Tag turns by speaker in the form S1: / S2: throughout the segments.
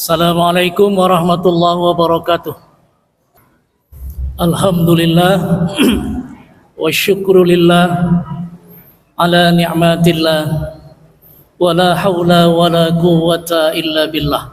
S1: Assalamualaikum warahmatullahi wabarakatuh. Alhamdulillah wa syukrulillah ala ni'matillah wa la hawla wa la quwwata illa billah.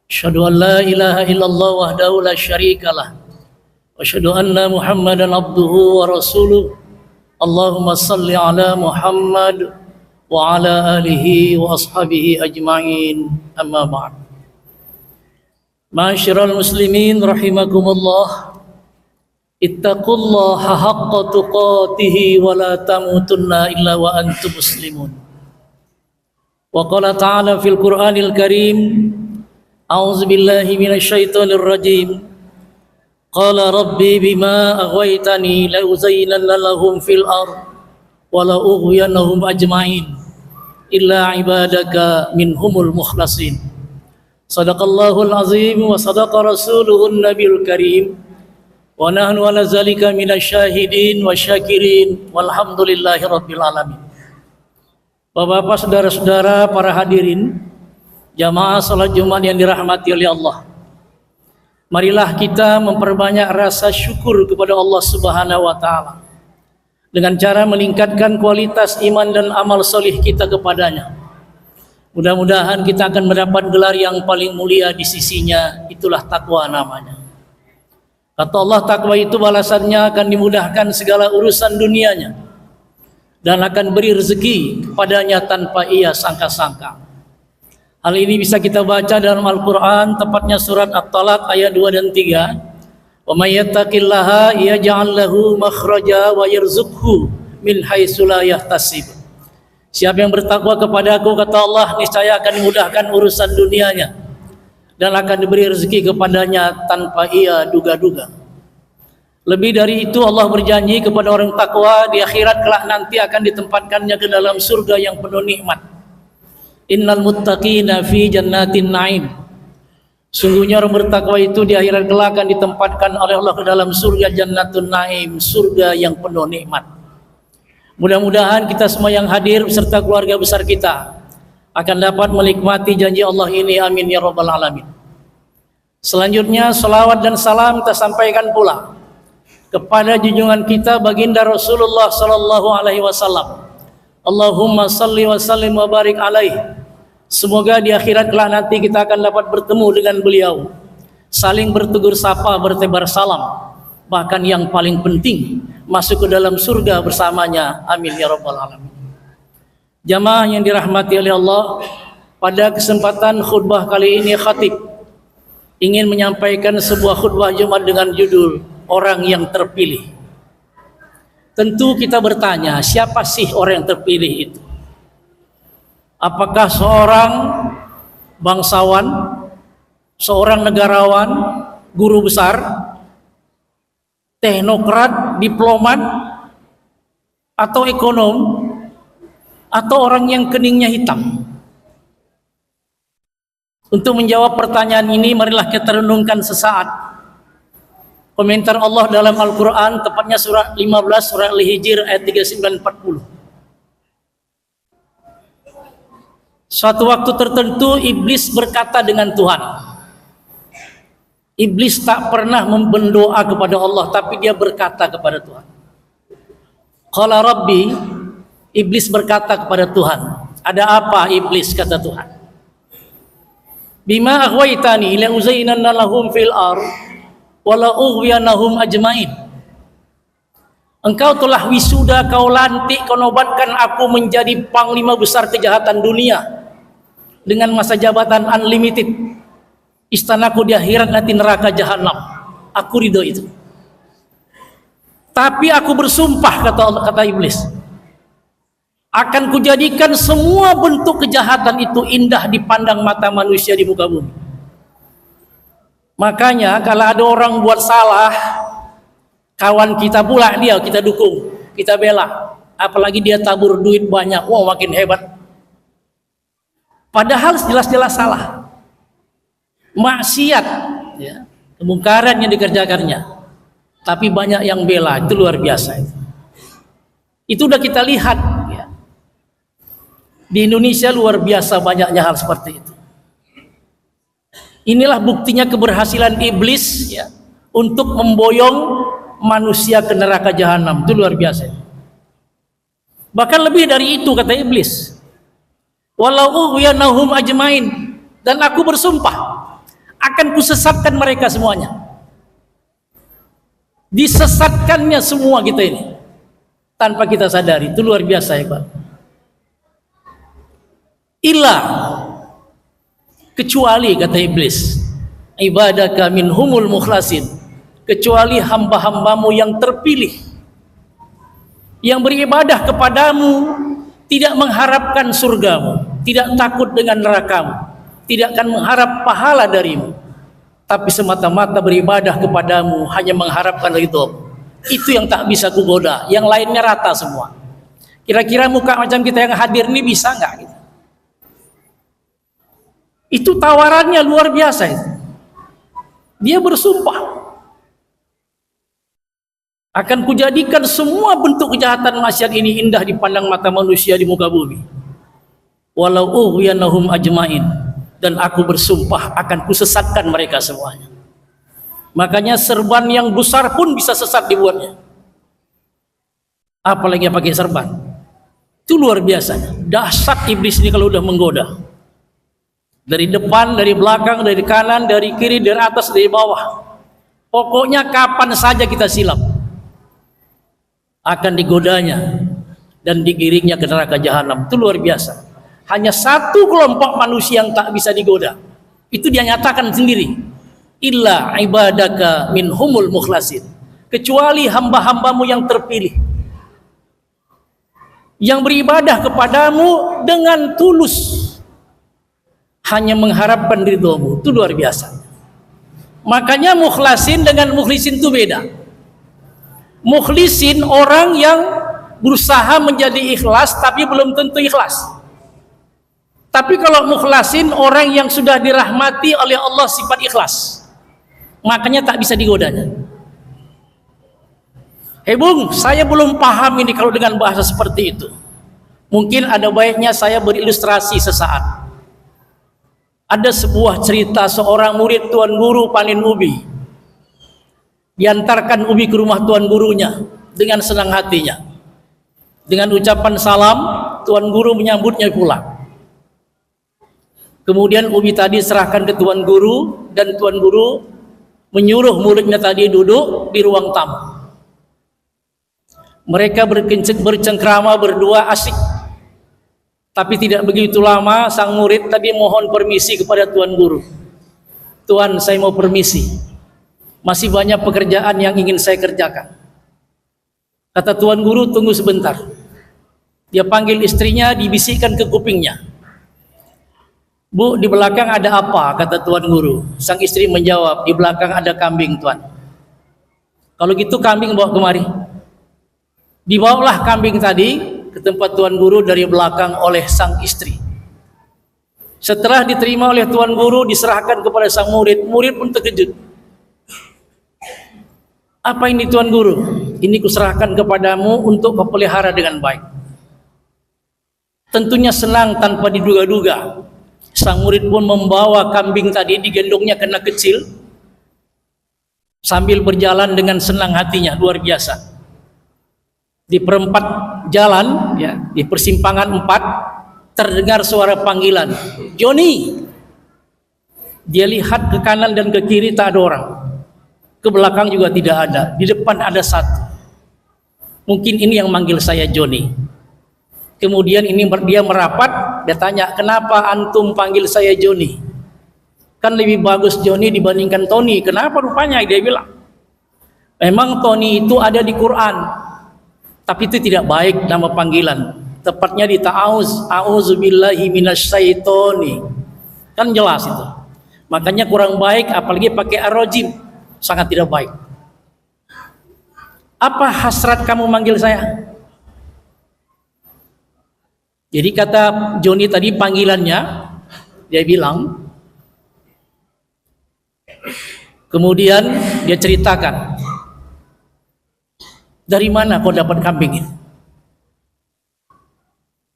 S1: Asyhadu an la ilaha illallah wahdahu la syarikalah wa asyhadu anna Muhammadan abduhu wa rasuluh. Allahumma salli ala Muhammad wa ala alihi wa ashabihi ajma'in, amma ba'd. Ma'asyiral muslimin rahimakumullah, ittaqullaha haqqa tuqatih wa la tamutunna illa wa antum muslimun. Wa qala ta'ala fil Qur'anil Karim, a'udzu billahi minasyaitonir rajim. Qala rabbi bima aghwaytani la uzayyinanna lahum fil ardh wa la ughwiyannahum ajma'in illa ibadaka minhumul mukhlasin. Sadaqallahul azim wa sadaqa rasuluhun nabiyul karim wa nahnu ala zalika minasyahidin wa syakirin walhamdulillahi rabbil alamin. Bapak-bapak, saudara-saudara, para hadirin jamaah salat Jumat yang dirahmati oleh Allah, marilah kita memperbanyak rasa syukur kepada Allah Subhanahu wa taala dengan cara meningkatkan kualitas iman dan amal solih kita kepadanya. Mudah-mudahan kita akan mendapat gelar yang paling mulia di sisinya, itulah takwa namanya. Kata Allah, takwa itu balasannya akan dimudahkan segala urusan dunianya dan akan beri rezeki kepadanya tanpa ia sangka-sangka. Hal ini bisa kita baca dalam Al-Quran, tepatnya surat At-Talaq ayat 2 dan 3. Wa may yattaqillaha yaj'al lahu makhraja wa yarzuqhu min haitsu la yahtasib. Siapa yang bertakwa kepadaku, kata Allah, niscaya akan dimudahkan urusan dunianya dan akan diberi rezeki kepadanya tanpa ia duga-duga. Lebih dari itu, Allah berjanji kepada orang takwa di akhirat kelak nanti akan ditempatkannya ke dalam surga yang penuh nikmat. Innal muttaqina fi jannatin na'im. Sungguhnya orang bertakwa itu di akhirat kelak akan ditempatkan oleh Allah ke dalam surga Jannatun Naim, surga yang penuh nikmat. Mudah-mudahan kita semua yang hadir beserta keluarga besar kita akan dapat menikmati janji Allah ini, amin ya rabbal alamin. Selanjutnya salawat dan salam kita sampaikan pula kepada junjungan kita baginda Rasulullah sallallahu alaihi wasallam. Allahumma salli wa sallim wa barik alaihi. Semoga di akhirat kelak nanti kita akan dapat bertemu dengan beliau, saling bertegur sapa, bertebar salam, bahkan yang paling penting masuk ke dalam surga bersamanya, amin ya rabbal alamin. Jamaah yang dirahmati oleh Allah, pada kesempatan khutbah kali ini khatib ingin menyampaikan sebuah khutbah Jumat dengan judul Orang yang Terpilih. Tentu kita bertanya, siapa sih orang yang terpilih itu? Apakah seorang bangsawan, seorang negarawan, guru besar, teknokrat, diplomat, atau ekonom, atau orang yang keningnya hitam? Untuk menjawab pertanyaan ini, marilah kita renungkan sesaat komentar Allah dalam Al-Quran, tepatnya surah 15, surah Al-Hijr ayat 39-40. Suatu waktu tertentu iblis berkata dengan Tuhan. Iblis tak pernah berdoa kepada Allah, tapi dia berkata kepada Tuhan. Qala Rabbi, iblis berkata kepada Tuhan. Ada apa iblis, kata Tuhan? Bima aghwaytani la uzayyinanna lahum fil ardh wa la ughwiyannahum ajmain. Engkau telah wisuda, kau lantik, kau nobatkan aku menjadi panglima besar kejahatan dunia dengan masa jabatan unlimited. Istanaku di akhirat nanti neraka jahanam. Aku ridho itu. Tapi aku bersumpah, kata iblis, akan kujadikan semua bentuk kejahatan itu indah dipandang mata manusia di muka bumi. Makanya kalau ada orang buat salah, kawan kita pula dia, kita dukung, kita bela. Apalagi dia tabur duit banyak, wah makin hebat. Padahal jelas-jelas salah, maksiat, ya, kemungkaran yang dikerjakannya, tapi banyak yang bela, itu luar biasa. Itu udah kita lihat, ya. Di Indonesia luar biasa banyaknya hal seperti itu. Inilah buktinya keberhasilan iblis ya, untuk memboyong manusia ke neraka jahanam. Itu luar biasa. Bahkan lebih dari itu kata iblis. Walau ughwiyanahum ajmain, dan aku bersumpah akan kusesatkan mereka semuanya. Disesatkannya semua kita ini tanpa kita sadari. Itu luar biasa ya Pak. Illa, kecuali kata iblis, ibadaka minhumul mukhlasin, kecuali hamba-hambamu yang terpilih, yang beribadah kepadamu, tidak mengharapkan surgamu, tidak takut dengan nerakamu, tidak akan mengharap pahala darimu, tapi semata-mata beribadah kepadamu, hanya mengharapkan ridho. Itu yang tak bisa kugoda, yang lainnya rata semua. Kira-kira muka macam kita yang hadir ini bisa nggak gitu? Itu tawarannya luar biasa itu. Dia bersumpah, akan kujadikan semua bentuk kejahatan maksiat ini indah dipandang mata manusia di muka bumi. Walau ughwiyanahum ajmain, dan aku bersumpah akan kusesatkan mereka semuanya. Makanya serban yang besar pun bisa sesat dibuatnya, apalagi pakai serban. Itu luar biasa. Dahsyat iblis ini kalau udah menggoda. Dari depan, dari belakang, dari kanan, dari kiri, dari atas, dari bawah. Pokoknya kapan saja kita silap, akan digodanya dan digiringnya ke neraka jahanam. Itu luar biasa. Hanya satu kelompok manusia yang tak bisa digoda. Itu dia nyatakan sendiri. Illa ibadaka minhumul mukhlasin, kecuali hamba-hambamu yang terpilih, yang beribadah kepadamu dengan tulus, hanya mengharapkan ridhomu. Itu luar biasa. Makanya mukhlasin dengan mukhlisin itu beda. Mukhlisin orang yang berusaha menjadi ikhlas tapi belum tentu ikhlas. Tapi kalau mukhlasin orang yang sudah dirahmati oleh Allah sifat ikhlas, makanya tak bisa digodanya. Hei Bung, saya belum paham ini kalau dengan bahasa seperti itu. Mungkin ada baiknya saya berilustrasi sesaat. Ada sebuah cerita seorang murid Tuan Guru panen ubi. Diantarkan ubi ke rumah Tuan Gurunya dengan senang hatinya. Dengan ucapan salam, Tuan Guru menyambutnya pulang. Kemudian ubi tadi serahkan ke Tuan Guru, dan Tuan Guru menyuruh muridnya tadi duduk di ruang tamu. Mereka bercengkrama berdua asik. Tapi tidak begitu lama, sang murid tadi mohon permisi kepada Tuan Guru. Tuan, saya mau permisi. Masih banyak pekerjaan yang ingin saya kerjakan. Kata Tuan Guru, tunggu sebentar. Dia panggil istrinya, dibisikkan ke kupingnya. Bu, di belakang ada apa? Kata Tuan Guru. Sang istri menjawab, di belakang ada kambing, Tuan. Kalau gitu kambing bawa kemari. Dibawalah kambing tadi ke tempat Tuan Guru dari belakang oleh sang istri. Setelah diterima oleh Tuan Guru, diserahkan kepada sang murid. Murid pun terkejut. Apa ini Tuan Guru? Ini kuserahkan kepadamu untuk kau pelihara dengan baik. Tentunya senang tanpa diduga-duga. Sang murid pun membawa kambing tadi, digendongnya karena kecil, sambil berjalan dengan senang hatinya, luar biasa. Di perempat jalan, ya, di persimpangan 4, terdengar suara panggilan, Joni. Dia lihat ke kanan dan ke kiri, tak ada orang. Ke belakang juga tidak ada. Di depan ada satu. Mungkin ini yang manggil saya Joni. Kemudian ini dia merapat, dia tanya, kenapa antum panggil saya Joni? Kan lebih bagus Joni dibandingkan Tony. Kenapa rupanya? Dia bilang, memang Tony itu ada di Quran, tapi itu tidak baik nama panggilan. Tepatnya di ta'awuz, a'udzubillahi minasyaitoni. Kan jelas itu. Makanya kurang baik, apalagi pakai ar-rajim, sangat tidak baik. Apa hasrat kamu manggil saya? Jadi kata Joni tadi panggilannya, dia bilang, kemudian dia ceritakan, dari mana kau dapat kambing ini?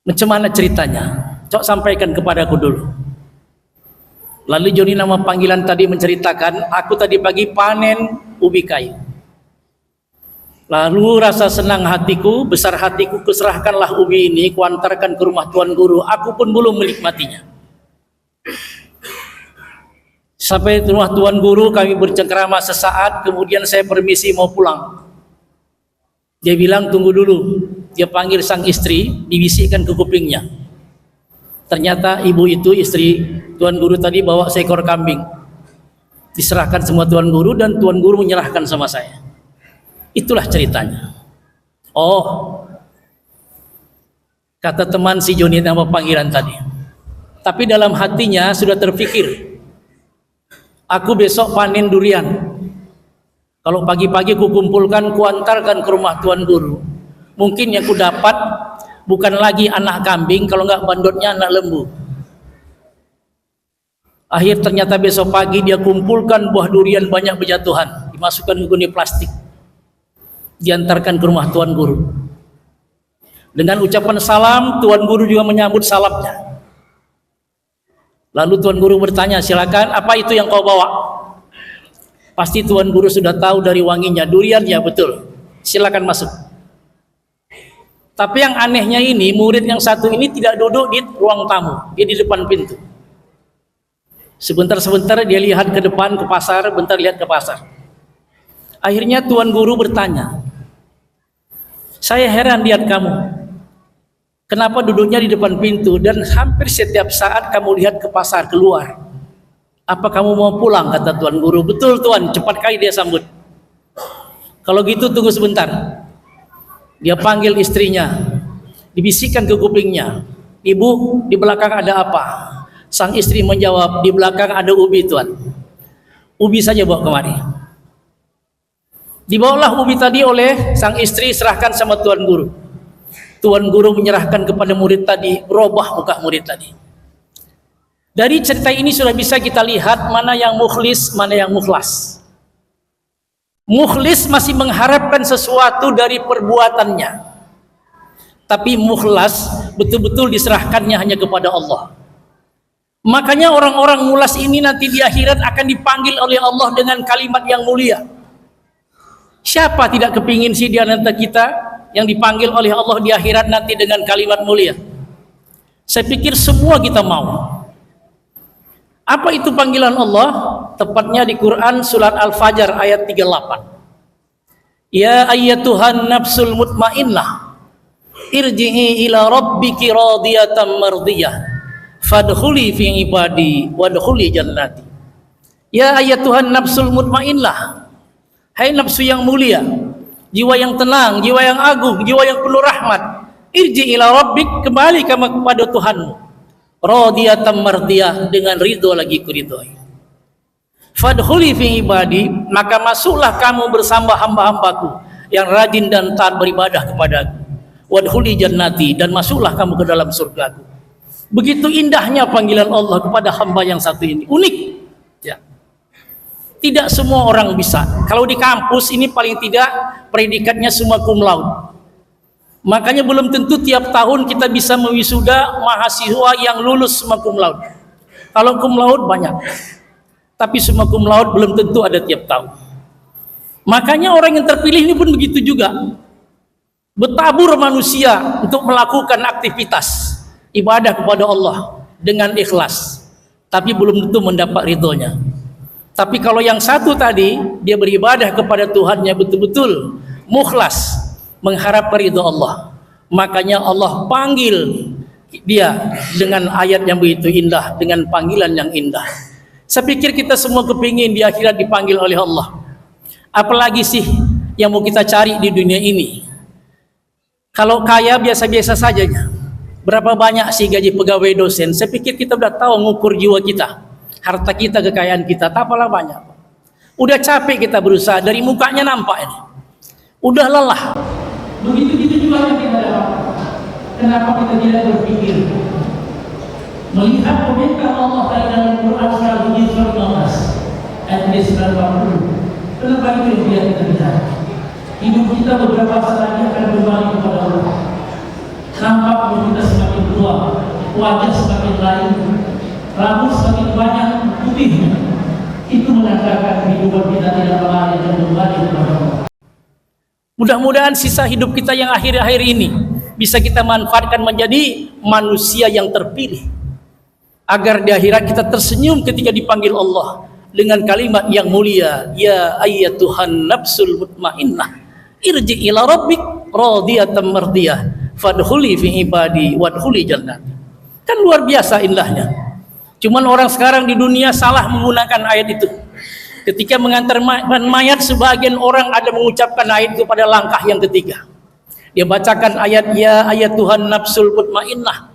S1: Macam mana ceritanya? Cok sampaikan kepadaku dulu. Lalu Joni nama panggilan tadi menceritakan, aku tadi pagi panen ubi kayu. Lalu rasa senang hatiku, besar hatiku, kuserahkanlah ubi ini, kuantarkan ke rumah Tuan Guru. Aku pun belum menikmatinya. Sampai di rumah Tuan Guru kami bercengkrama sesaat, kemudian saya permisi mau pulang. Dia bilang tunggu dulu. Dia panggil sang istri, dibisikkan ke kupingnya. Ternyata ibu itu, istri Tuan Guru tadi, bawa seekor kambing. Diserahkan semua Tuan Guru dan Tuan Guru menyerahkan sama saya. Itulah ceritanya. Oh, kata teman si Joni nama panggilan tadi. Tapi dalam hatinya sudah terpikir, aku besok panen durian. Kalau pagi-pagi ku kumpulkan, ku antarkan ke rumah Tuan Guru. Mungkin yang ku dapat bukan lagi anak kambing, kalau enggak bandotnya anak lembu. Akhir ternyata besok pagi dia kumpulkan buah durian banyak berjatuhan, dimasukkan ke guni plastik, diantarkan ke rumah Tuan Guru. Dengan ucapan salam, Tuan Guru juga menyambut salamnya. Lalu Tuan Guru bertanya, silakan, apa itu yang kau bawa? Pasti Tuan Guru sudah tahu dari wanginya, durian, ya betul, silakan masuk. Tapi yang anehnya ini, murid yang satu ini tidak duduk di ruang tamu, dia di depan pintu. Sebentar-sebentar dia lihat ke depan, ke pasar, bentar lihat ke pasar. Akhirnya Tuan Guru bertanya, saya heran lihat kamu, kenapa duduknya di depan pintu dan hampir setiap saat kamu lihat ke pasar keluar. Apa kamu mau pulang? Kata Tuan Guru. Betul Tuan, cepat kali dia sambut. Kalau gitu tunggu sebentar. Dia panggil istrinya, dibisikkan ke kupingnya, ibu di belakang ada apa? Sang istri menjawab, di belakang ada ubi Tuan. Ubi saja bawa kemari. Dibawalah ubi tadi oleh sang istri, serahkan sama Tuan Guru. Tuan Guru menyerahkan kepada murid tadi, berubah muka murid tadi. Dari cerita ini sudah bisa kita lihat mana yang mukhlis, mana yang mukhlas. Mukhlis masih mengharapkan sesuatu dari perbuatannya, tapi mukhlas betul-betul diserahkannya hanya kepada Allah. Makanya orang-orang mukhlas ini nanti di akhirat akan dipanggil oleh Allah dengan kalimat yang mulia. Siapa tidak kepingin sih di antara kita yang dipanggil oleh Allah di akhirat nanti dengan kalimat mulia? Saya pikir semua kita mau. Apa itu panggilan Allah? Tepatnya di Quran surat Al-Fajr ayat 38. Ya ayyatuhan nafsul mutmainnah, irji'i ila rabbiki radiyatan mardiyah, fadkhuli fi ibadi wadkhuli jannati. Ya ayyatuhan nafsul mutmainnah, hai nafsu yang mulia, jiwa yang tenang, jiwa yang agung, jiwa yang penuh rahmat. Irji ila rabbik, kembali kamu kepada Tuhanmu. Radiyatan mardiyah, dengan ridho lagi kuridhoi. Fadkhuli fi ibadi, maka masuklah kamu bersama hamba-hambaku yang rajin dan taat beribadah kepadaku. Wadkhuli jannati, dan masuklah kamu ke dalam surgaku. Begitu indahnya panggilan Allah kepada hamba yang satu ini, unik. Ya. Tidak semua orang bisa. Kalau di kampus ini paling tidak predikatnya semua cum laude. Makanya belum tentu tiap tahun kita bisa mewisuda mahasiswa yang lulus semua cum laude. Kalau cum laude banyak, tapi semua cum laude belum tentu ada tiap tahun. Makanya orang yang terpilih ini pun begitu juga. Bertabur manusia untuk melakukan aktivitas ibadah kepada Allah dengan ikhlas, tapi belum tentu mendapat ridhonya. Tapi kalau yang satu tadi, dia beribadah kepada Tuhannya betul-betul mukhlas, mengharap ridho Allah, makanya Allah panggil dia dengan ayat yang begitu indah, dengan panggilan yang indah. Saya pikir kita semua kepingin di akhirat dipanggil oleh Allah. Apalagi sih yang mau kita cari di dunia ini? Kalau kaya biasa-biasa saja. Berapa banyak sih gaji pegawai dosen? Saya pikir kita udah tahu ngukur jiwa kita, harta kita, kekayaan kita, tak apalah banyak. Udah capek kita berusaha, dari mukanya nampak ini. Udah lelah. Begitu juga yang kita dapat. Kenapa kita tidak berpikir melihat komentar Allah dalam Quran surat 15 ayat 90? Kenapa itu yang tidak kita lihat? Hidup kita beberapa saat lagi akan kembali kepada Allah. Nampak kita semakin tua, wajah semakin lain, rambut semakin banyak, putihnya, itu menandakan kehidupan kita tidak lalai dan kembali kepada Allah. Mudah-mudahan sisa hidup kita yang akhir-akhir ini bisa kita manfaatkan menjadi manusia yang terpilih, agar di akhirat kita tersenyum ketika dipanggil Allah dengan kalimat yang mulia, ya ayyatuhan nafsul mutmainnah irji ila rabbik radiyatan mardiyah fadkhuli fi ibadi wadkhuli jannati. Kan luar biasa indahnya. Cuman orang sekarang di dunia salah menggunakan ayat itu. Ketika mengantar mayat, sebagian orang ada mengucapkan ayat itu pada langkah yang ketiga. Dia bacakan ayat ya ayat Tuhan nafsul mutmainnah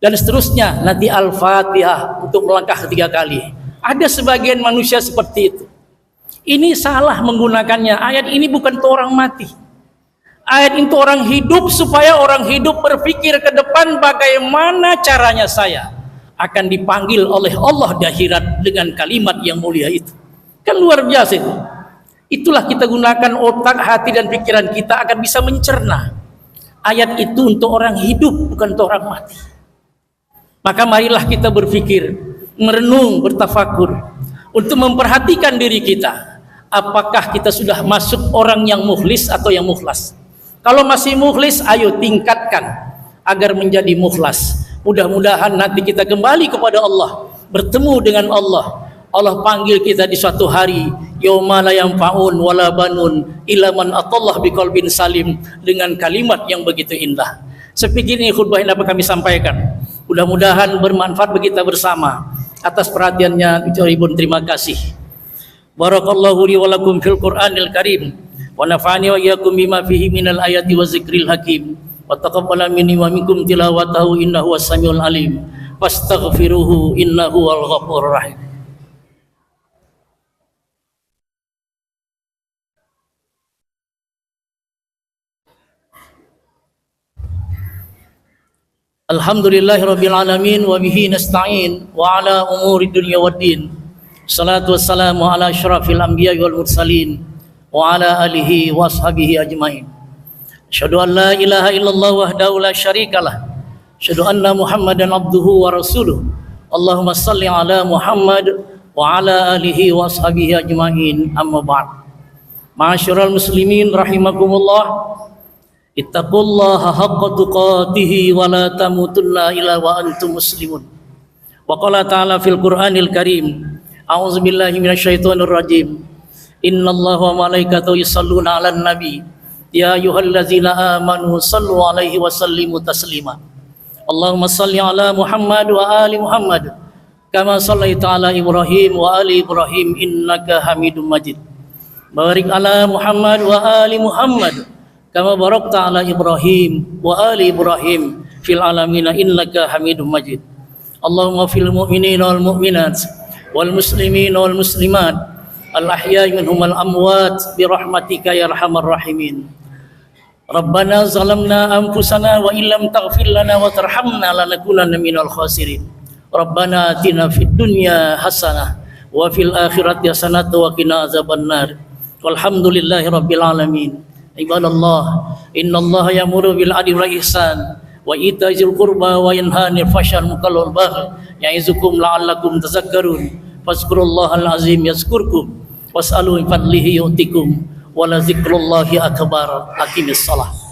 S1: dan seterusnya, nanti Al-Fatihah untuk melangkah ketiga kali. Ada sebagian manusia seperti itu. Ini salah menggunakannya. Ayat ini bukan untuk orang mati. Ayat itu orang hidup, supaya orang hidup berpikir ke depan bagaimana caranya saya akan dipanggil oleh Allah di akhirat dengan kalimat yang mulia itu. Kan luar biasa itu. Itulah kita gunakan otak, hati dan pikiran kita agar bisa mencerna. Ayat itu untuk orang hidup, bukan untuk orang mati. Maka marilah kita berpikir, merenung, bertafakur untuk memperhatikan diri kita. Apakah kita sudah masuk orang yang mukhlis atau yang mukhlas? Kalau masih mukhlis, ayo tingkatkan agar menjadi mukhlas. Mudah-mudahan nanti kita kembali kepada Allah, bertemu dengan Allah. Allah panggil kita di suatu hari, yauma la yanfa'un wala banun illa man atallah biqalbin salim, dengan kalimat yang begitu indah. Sepikir ini khutbah yang dapat kami sampaikan. Mudah-mudahan bermanfaat bagi kita bersama. Atas perhatiannya Ibu, terima kasih. Barakallahu li wa lakum fil Qur'anil Karim wa nafa'ani wa iyyakum bima fihi minal ayati wa zikril hakim wa taqabbala minni wa minkum tilawatahu innahu was-samiul alim fastaghfiruhu innahu wal ghafurur rahim. Alhamdulillahirabbil alamin wa bihi nasta'in wa ala umuri dunya waddin. Salatu wassalamu ala asyrafil anbiya'i wal mursalin wa ala alihi wa ashabihi ajmain. Asyhadu an la ilaha illallah wahdahu la syarikalah. Asyhadu anna Muhammadan abduhu wa rasuluh. Allahumma salli ala Muhammad wa ala alihi wa ashabihi ajmain. Amma ba'd. Ma'asyiral muslimin rahimakumullah. Ittaqullaha haqqa tuqatih wa la tamutunna illa wa antum muslimun. Wa qala ta'ala fil Qur'anil Karim, a'udzu billahi minasyaitonir rajim. Innallaha wa malaikatahu yusholluna 'alan nabi ya ayyuhallazina amanu shallu 'alaihi wa sallimu taslima. Allahumma shalli 'ala Muhammad wa ali Muhammad kama shallaita 'ala Ibrahim wa ali Ibrahim innaka Hamidum Majid. Barik 'ala Muhammad wa ali Muhammad kama barakta ala Ibrahim wa ali Ibrahim fil alamin innaka Hamidum Majid. Allahumma fil mu'minina wal mu'minat wal muslimina wal muslimat al ahya'i minhum wal amwat bi rahmatika ya arhamar rahimin. Rabbana zalamna anfusana wa illam taghfir lana wa tarhamna lanakunanna minal khasirin. Rabbana atina fid dunya hasanah wa fil akhirati hasanah wa qina azabannar. Walhamdulillahi rabbil alamin. Ibadallah, innallaha ya'muru bil 'adli wal ihsan wa ita'izil qurba wa yanha 'anil fahsya'i wal munkari wal baghi ya'izukum la'allakum tadhakkarun. Fazkurullahal azim yazkurkum was'alu min fadlihi yu'tikum wa la dzikrullahi akbar. Aqimis shalah.